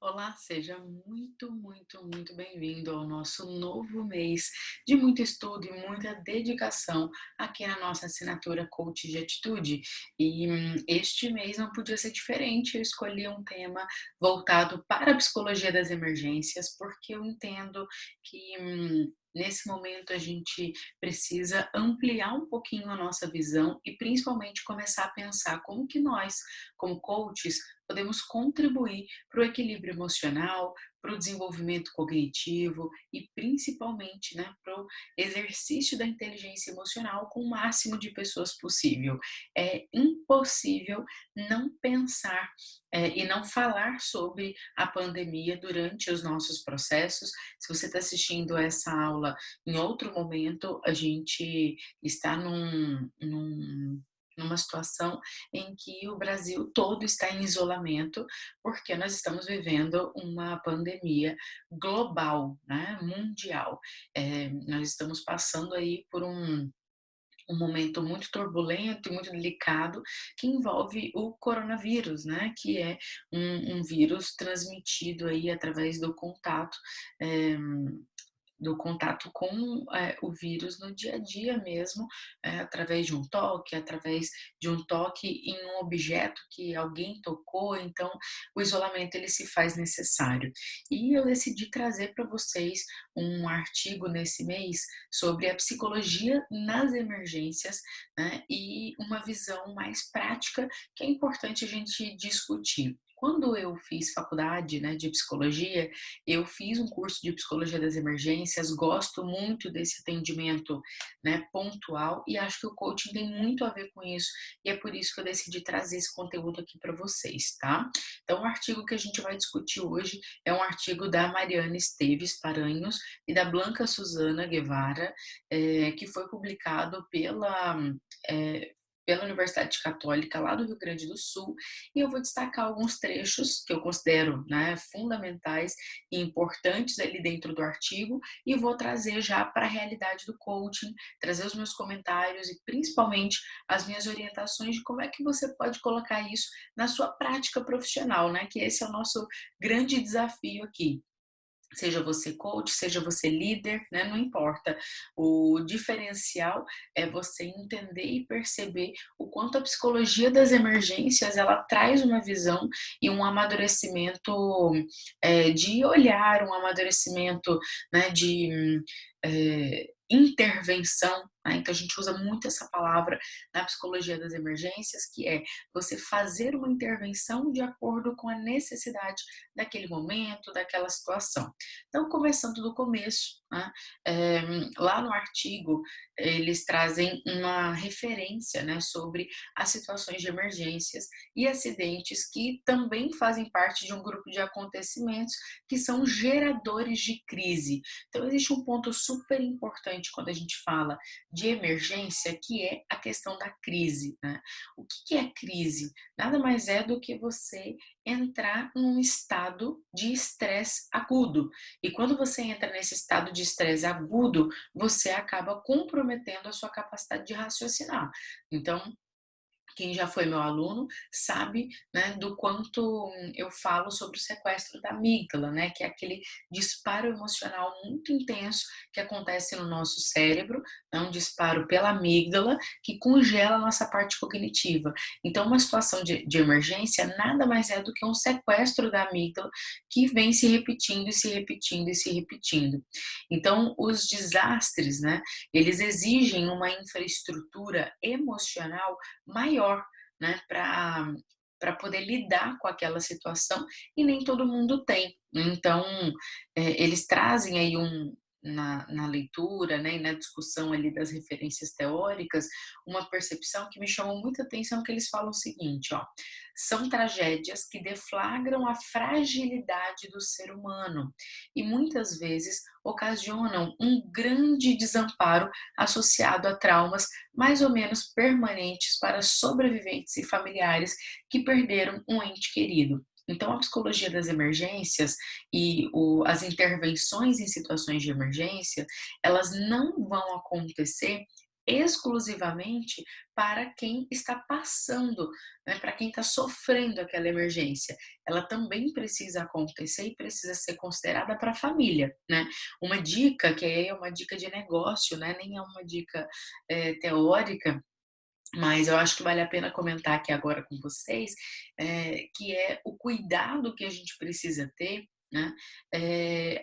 Olá, seja muito bem-vindo ao nosso novo mês de muito estudo e muita dedicação aqui na nossa assinatura Coach de Atitude. Este mês não podia ser diferente, eu escolhi um tema voltado para a psicologia das emergências, porque eu entendo que nesse momento a gente precisa ampliar um pouquinho a nossa visão e principalmente começar a pensar como que nós, como coaches, podemos contribuir para o equilíbrio emocional, para o desenvolvimento cognitivo e principalmente, né, para o exercício da inteligência emocional com o máximo de pessoas possível. É impossível não pensar e não falar sobre a pandemia durante os nossos processos. Se você está assistindo essa aula em outro momento, a gente está numa situação em que o Brasil todo está em isolamento, porque nós estamos vivendo uma pandemia global, né, mundial. Nós estamos passando aí por um momento muito turbulento e muito delicado que envolve o coronavírus, né, que é um vírus transmitido aí através eh, do contato com o vírus no dia a dia mesmo, através de um toque, através de um toque em um objeto que alguém tocou, então o isolamento ele se faz necessário. E eu decidi trazer para vocês um artigo nesse mês sobre a psicologia nas emergências, né, e uma visão mais prática que é importante a gente discutir. Quando eu fiz faculdade, né, de psicologia, eu fiz um curso de psicologia das emergências, gosto muito desse atendimento, né, pontual e acho que o coaching tem muito a ver com isso e é por isso que eu decidi trazer esse conteúdo aqui para vocês, tá? Então, o artigo que a gente vai discutir hoje é um artigo da Mariana Esteves Paranhos e da Blanca Suzana Guevara, que foi publicado eh, pela Universidade Católica lá do Rio Grande do Sul, e eu vou destacar alguns trechos que eu considero, né, fundamentais e importantes ali dentro do artigo e vou trazer já para a realidade do coaching, trazer os meus comentários e principalmente as minhas orientações de como é que você pode colocar isso na sua prática profissional, né? Que esse é o nosso grande desafio aqui. Seja você coach, seja você líder, né, não importa. O diferencial é você entender e perceber o quanto a psicologia das emergências ela traz uma visão e um amadurecimento de olhar, um amadurecimento, né, de intervenção. Né? Então a gente usa muito essa palavra na psicologia das emergências, que é você fazer uma intervenção de acordo com a necessidade daquele momento, daquela situação. Então, começando do começo, né, lá no artigo, eles trazem uma referência, né, sobre as situações de emergências e acidentes que também fazem parte de um grupo de acontecimentos que são geradores de crise. Então, existe um ponto super importante quando a gente fala de emergência, que é a questão da crise. Né? O que é crise? Nada mais é do que você entrar num estado de estresse agudo. E quando você entra nesse estado de estresse agudo, você acaba comprometendo a sua capacidade de raciocinar. Então, quem já foi meu aluno sabe, né, do quanto eu falo sobre o sequestro da amígdala, né, que é aquele disparo emocional muito intenso que acontece no nosso cérebro, é um disparo pela amígdala que congela a nossa parte cognitiva. Então, uma situação de emergência nada mais é do que um sequestro da amígdala que vem se repetindo e se repetindo e se repetindo. Então, os desastres, né, eles exigem uma infraestrutura emocional maior, né, para poder lidar com aquela situação e nem todo mundo tem. Então, eles trazem aí na leitura, né, e na discussão ali das referências teóricas, uma percepção que me chamou muita atenção, que eles falam o seguinte, ó, são tragédias que deflagram a fragilidade do ser humano e muitas vezes ocasionam um grande desamparo associado a traumas mais ou menos permanentes para sobreviventes e familiares que perderam um ente querido. Então, a psicologia das emergências e as intervenções em situações de emergência, elas não vão acontecer exclusivamente para quem está passando, né, para quem está sofrendo aquela emergência. Ela também precisa acontecer e precisa ser considerada para a família, né. Uma dica, que é uma dica de negócio, né, nem é uma dica, teórica, mas eu acho que vale a pena comentar aqui agora com vocês, que é o cuidado que a gente precisa ter, né,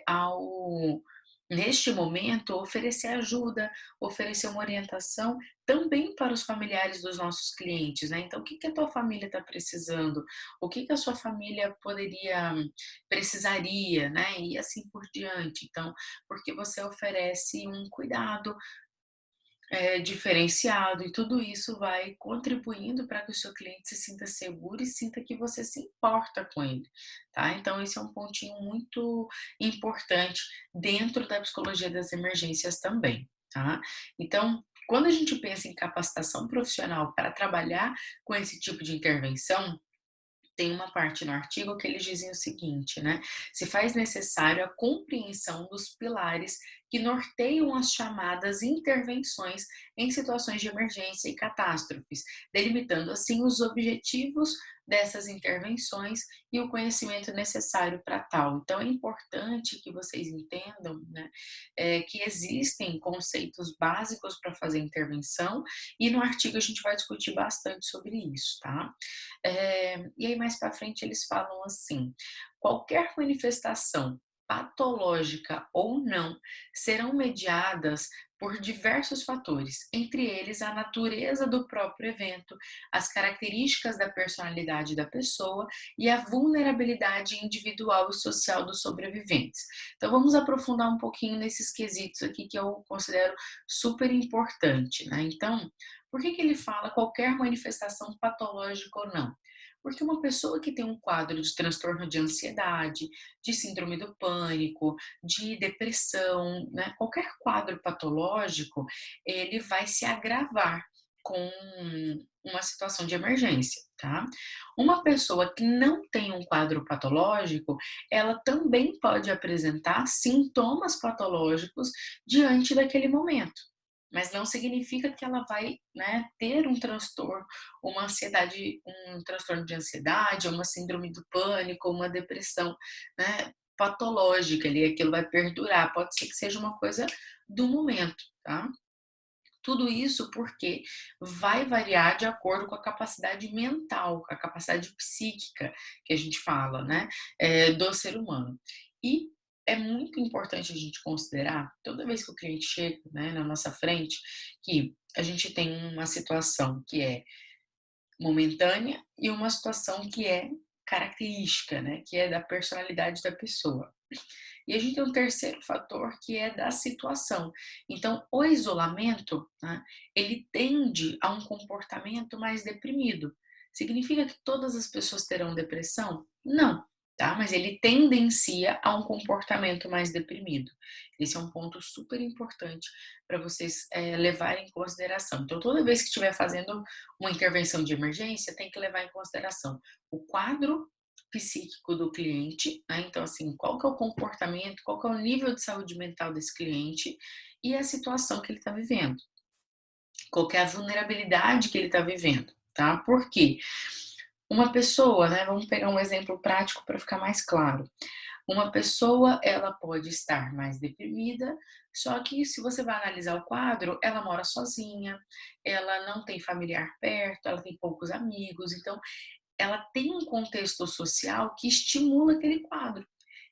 ao neste momento oferecer ajuda, oferecer uma orientação também para os familiares dos nossos clientes, né. Então o que que a tua família está precisando? O que que a sua família precisaria, né, e assim por diante. Então, porque você oferece um cuidado diferenciado, e tudo isso vai contribuindo para que o seu cliente se sinta seguro e sinta que você se importa com ele, tá. Então esse é um pontinho muito importante dentro da psicologia das emergências também, tá. Então, quando a gente pensa em capacitação profissional para trabalhar com esse tipo de intervenção, tem uma parte no artigo que eles dizem o seguinte, né? Se faz necessário a compreensão dos pilares que norteiam as chamadas intervenções em situações de emergência e catástrofes, delimitando assim os objetivos dessas intervenções e o conhecimento necessário para tal. Então é importante que vocês entendam, né, que existem conceitos básicos para fazer intervenção, e no artigo a gente vai discutir bastante sobre isso, tá? E aí mais para frente eles falam assim: qualquer manifestação, patológica ou não, serão mediadas por diversos fatores, entre eles a natureza do próprio evento, as características da personalidade da pessoa e a vulnerabilidade individual e social dos sobreviventes. Então vamos aprofundar um pouquinho nesses quesitos aqui que eu considero super importante, né? Então, por que que ele fala qualquer manifestação patológica ou não? Porque uma pessoa que tem um quadro de transtorno de ansiedade, de síndrome do pânico, de depressão, né, qualquer quadro patológico, ele vai se agravar com uma situação de emergência, tá? Uma pessoa que não tem um quadro patológico, ela também pode apresentar sintomas patológicos diante daquele momento, mas não significa que ela vai, né, ter um transtorno, uma ansiedade, um transtorno de ansiedade, uma síndrome do pânico, uma depressão, né, patológica ali, aquilo vai perdurar, pode ser que seja uma coisa do momento, tá? Tudo isso porque vai variar de acordo com a capacidade mental, com a capacidade psíquica que a gente fala, né, do ser humano. E é muito importante a gente considerar, toda vez que o cliente chega, né, na nossa frente, que a gente tem uma situação que é momentânea e uma situação que é característica, né, que é da personalidade da pessoa. E a gente tem um terceiro fator que é da situação. Então, o isolamento, né, ele tende a um comportamento mais deprimido. Significa que todas as pessoas terão depressão? Não, tá? Mas ele tendencia a um comportamento mais deprimido. Esse é um ponto super importante para vocês levarem em consideração. Então, toda vez que estiver fazendo uma intervenção de emergência, tem que levar em consideração o quadro psíquico do cliente, né? Então, assim, qual que é o comportamento, qual que é o nível de saúde mental desse cliente e a situação que ele está vivendo, qual que é a vulnerabilidade que ele está vivendo, tá? Por quê? Uma pessoa, né? Vamos pegar um exemplo prático para ficar mais claro. Uma pessoa, ela pode estar mais deprimida, só que se você vai analisar o quadro, ela mora sozinha, ela não tem familiar perto, ela tem poucos amigos, então ela tem um contexto social que estimula aquele quadro.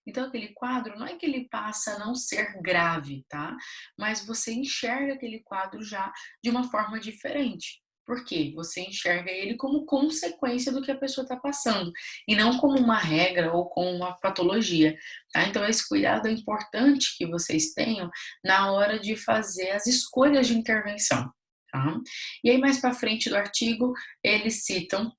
Então, aquele quadro não é que ele passa a não ser grave, tá? Mas você enxerga aquele quadro já de uma forma diferente. Por quê? Você enxerga ele como consequência do que a pessoa está passando, e não como uma regra ou como uma patologia, tá? Então, esse cuidado é importante que vocês tenham na hora de fazer as escolhas de intervenção, tá? E aí, mais para frente do artigo, eles citam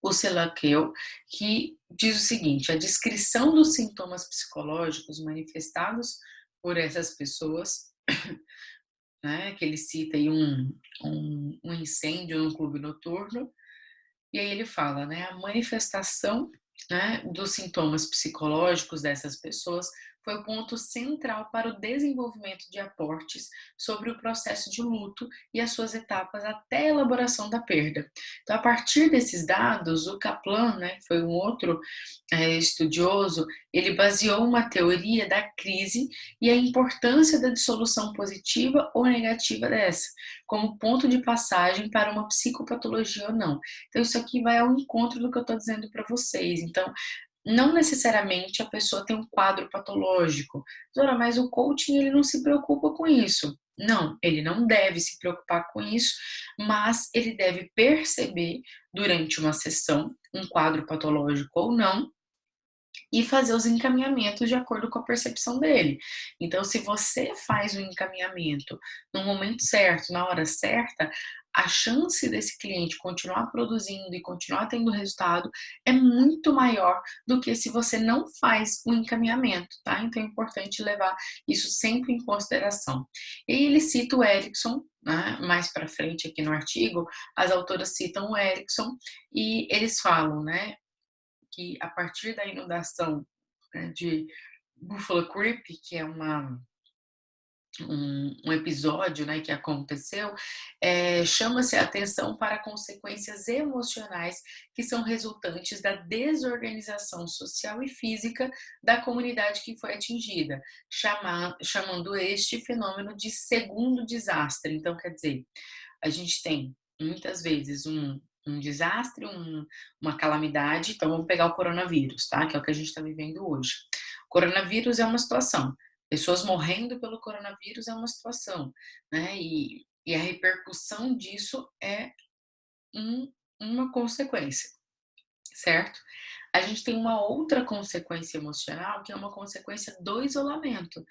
o Selaqueu, que diz o seguinte: a descrição dos sintomas psicológicos manifestados por essas pessoas, né, que ele cita aí um incêndio num clube noturno, e aí ele fala, né, a manifestação, né, dos sintomas psicológicos dessas pessoas foi o ponto central para o desenvolvimento de aportes sobre o processo de luto e as suas etapas até a elaboração da perda. Então, a partir desses dados, o Kaplan, né, que foi um outro estudioso, ele baseou uma teoria da crise e a importância da dissolução positiva ou negativa dessa, como ponto de passagem para uma psicopatologia ou não. Então, isso aqui vai ao encontro do que eu estou dizendo para vocês. Então, não necessariamente a pessoa tem um quadro patológico. Dora, mas o coaching ele não se preocupa com isso. Não, ele não deve se preocupar com isso, mas ele deve perceber durante uma sessão um quadro patológico ou não e fazer os encaminhamentos de acordo com a percepção dele. Então, se você faz o encaminhamento no momento certo, na hora certa, a chance desse cliente continuar produzindo e continuar tendo resultado é muito maior do que se você não faz o encaminhamento, tá? Então é importante levar isso sempre em consideração. E ele cita o Erickson, né? Mais para frente aqui no artigo, as autoras citam o Erickson e eles falam, né? Que a partir da inundação, né, de Buffalo Creek, que é um episódio, né, que aconteceu, chama-se a atenção para consequências emocionais que são resultantes da desorganização social e física da comunidade que foi atingida, chamando este fenômeno de segundo desastre. Então, quer dizer, a gente tem muitas vezes um desastre, uma calamidade. Então, vamos pegar o coronavírus, tá? Que é o que a gente está vivendo hoje. O coronavírus é uma situação, pessoas morrendo pelo coronavírus é uma situação, né? E a repercussão disso é uma consequência, certo? A gente tem uma outra consequência emocional, que é uma consequência do isolamento.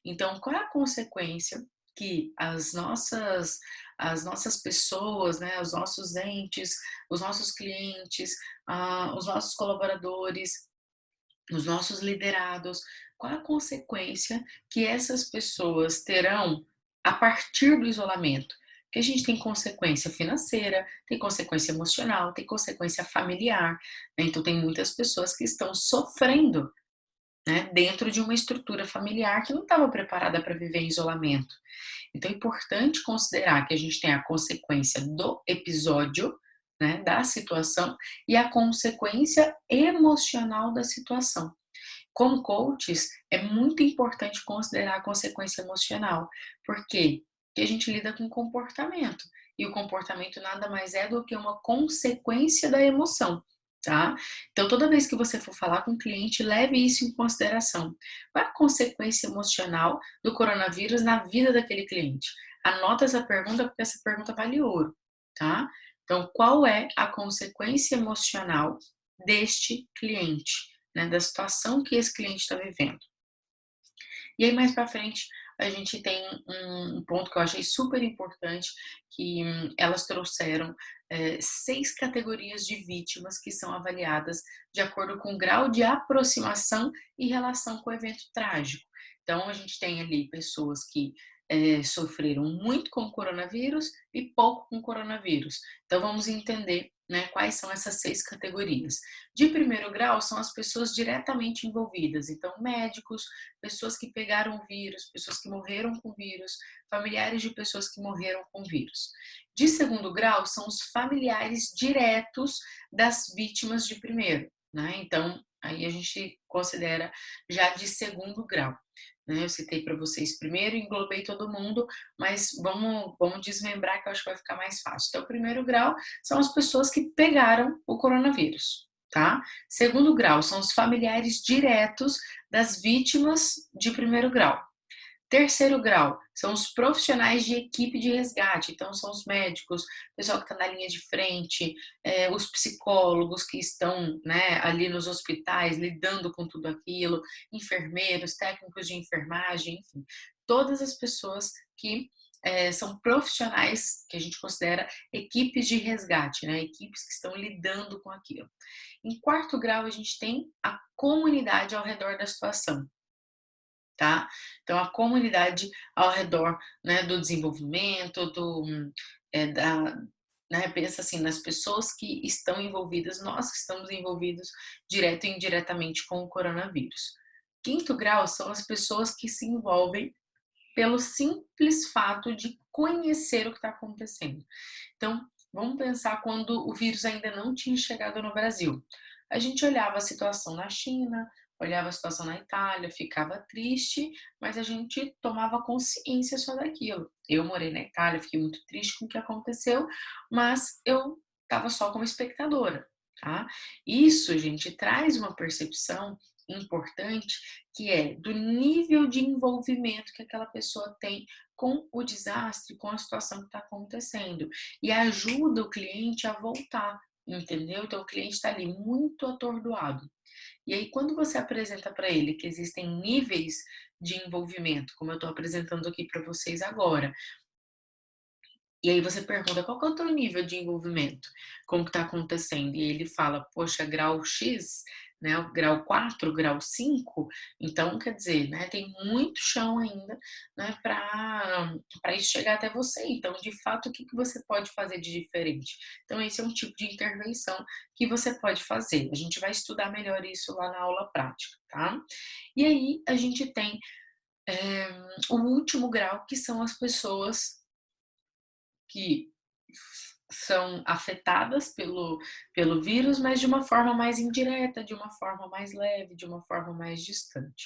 Então, qual é a consequência que as nossas pessoas, né, os nossos entes, os nossos clientes, os nossos colaboradores, os nossos liderados, qual a consequência que essas pessoas terão a partir do isolamento? Que a gente tem consequência financeira, tem consequência emocional, tem consequência familiar, né? Então tem muitas pessoas que estão sofrendo, né, dentro de uma estrutura familiar que não estava preparada para viver em isolamento. Então é importante considerar que a gente tem a consequência do episódio, né, da situação, e a consequência emocional da situação. Como coaches, é muito importante considerar a consequência emocional. Por quê? Porque a gente lida com comportamento. E o comportamento nada mais é do que uma consequência da emoção, tá? Então, toda vez que você for falar com o cliente, leve isso em consideração. Qual é a consequência emocional do coronavírus na vida daquele cliente? Anota essa pergunta, porque essa pergunta vale ouro, tá? Então, qual é a consequência emocional deste cliente? Né, da situação que esse cliente está vivendo. E aí, mais para frente, a gente tem um ponto que eu achei super importante, que elas trouxeram 6 categorias de vítimas que são avaliadas de acordo com o grau de aproximação e relação com o evento trágico. Então, a gente tem ali pessoas que sofreram muito com o coronavírus e pouco com o coronavírus. Então, vamos entender, né, quais são essas 6 categorias. De primeiro grau são as pessoas diretamente envolvidas, então médicos, pessoas que pegaram o vírus, pessoas que morreram com o vírus, familiares de pessoas que morreram com o vírus. De segundo grau são os familiares diretos das vítimas de primeiro, né? Então, aí a gente considera já de segundo grau. Né? Eu citei para vocês primeiro, englobei todo mundo, mas vamos desmembrar que eu acho que vai ficar mais fácil. Então, o primeiro grau são as pessoas que pegaram o coronavírus, tá? Segundo grau são os familiares diretos das vítimas de primeiro grau. Terceiro grau são os profissionais de equipe de resgate, então são os médicos, o pessoal que está na linha de frente, os psicólogos que estão, né, ali nos hospitais lidando com tudo aquilo, enfermeiros, técnicos de enfermagem, enfim, todas as pessoas que são profissionais que a gente considera equipes de resgate, né, equipes que estão lidando com aquilo. Em quarto grau, a gente tem a comunidade ao redor da situação. Tá? Então, a comunidade ao redor, né, do desenvolvimento, né, pensa assim, nas pessoas que estão envolvidas, nós que estamos envolvidos direto e indiretamente com o coronavírus. quinto grau são as pessoas que se envolvem pelo simples fato de conhecer o que está acontecendo. Então, vamos pensar quando o vírus ainda não tinha chegado no Brasil. A gente olhava a situação na China, olhava a situação na Itália, ficava triste, mas a gente tomava consciência só daquilo. Eu morei na Itália, fiquei muito triste com o que aconteceu, mas eu estava só como espectadora, tá? Isso, gente, traz uma percepção importante que é do nível de envolvimento que aquela pessoa tem com o desastre, com a situação que está acontecendo, e ajuda o cliente a voltar, entendeu? Então o cliente está ali muito atordoado. E aí, quando você apresenta para ele que existem níveis de envolvimento, como eu estou apresentando aqui para vocês agora, e aí você pergunta qual que é o teu nível de envolvimento, como que está acontecendo? E ele fala, poxa, grau X, né, o grau 4, grau 5, então quer dizer, né, tem muito chão ainda, né, para isso chegar até você. Então, de fato, o que que você pode fazer de diferente? Então, esse é um tipo de intervenção que você pode fazer. A gente vai estudar melhor isso lá na aula prática, tá? E aí a gente tem o último grau, que são as pessoas que são afetadas pelo vírus, mas de uma forma mais indireta, de uma forma mais leve, de uma forma mais distante.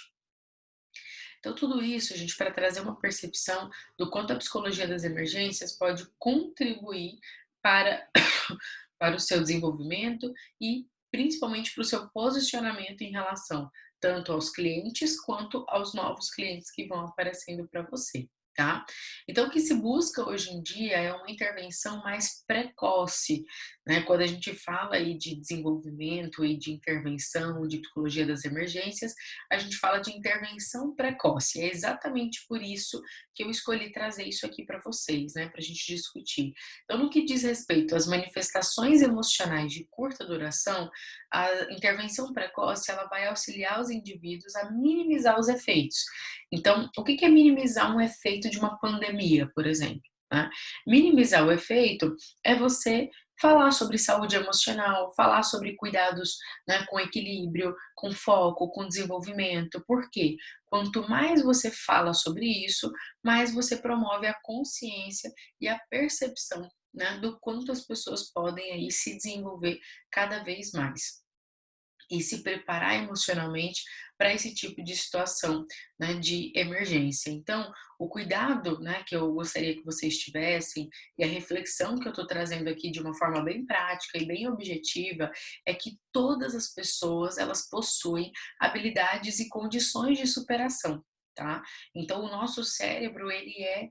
Então, tudo isso, gente, para trazer uma percepção do quanto a psicologia das emergências pode contribuir para, para o seu desenvolvimento e principalmente para o seu posicionamento em relação tanto aos clientes quanto aos novos clientes que vão aparecendo para você. Tá? Então, o que se busca hoje em dia é uma intervenção mais precoce, né? Quando a gente fala aí de desenvolvimento e de intervenção, de psicologia das emergências, a gente fala de intervenção precoce. É exatamente por isso que eu escolhi trazer isso aqui para vocês, né? Para a gente discutir. Então, no que diz respeito às manifestações emocionais de curta duração, a intervenção precoce ela vai auxiliar os indivíduos a minimizar os efeitos. Então, o que é minimizar um efeito de uma pandemia, por exemplo? Né? Minimizar o efeito é você falar sobre saúde emocional, falar sobre cuidados, né, com equilíbrio, com foco, com desenvolvimento. Por quê? Quanto mais você fala sobre isso, mais você promove a consciência e a percepção, né, do quanto as pessoas podem aí se desenvolver cada vez mais e se preparar emocionalmente para esse tipo de situação, né, de emergência. Então, o cuidado, né, que eu gostaria que vocês tivessem e a reflexão que eu estou trazendo aqui de uma forma bem prática e bem objetiva é que todas as pessoas elas possuem habilidades e condições de superação, tá? Então, o nosso cérebro ele é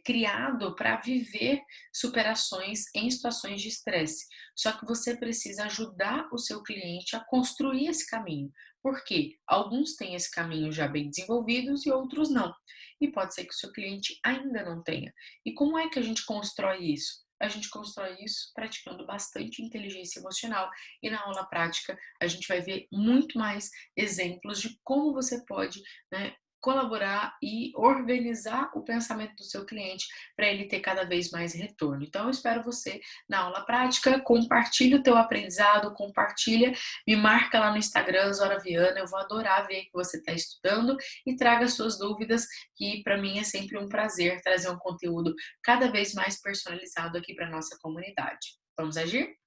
criado para viver superações em situações de estresse. Só que você precisa ajudar o seu cliente a construir esse caminho. Por quê? Alguns têm esse caminho já bem desenvolvidos e outros não. E pode ser que o seu cliente ainda não tenha. E como é que a gente constrói isso? A gente constrói isso praticando bastante inteligência emocional e na aula prática a gente vai ver muito mais exemplos de como você pode, né, colaborar e organizar o pensamento do seu cliente para ele ter cada vez mais retorno. Então, eu espero você na aula prática, compartilha o teu aprendizado, compartilha, me marca lá no Instagram, Zora Viana, eu vou adorar ver que você está estudando e traga suas dúvidas, que para mim é sempre um prazer trazer um conteúdo cada vez mais personalizado aqui para nossa comunidade. Vamos agir?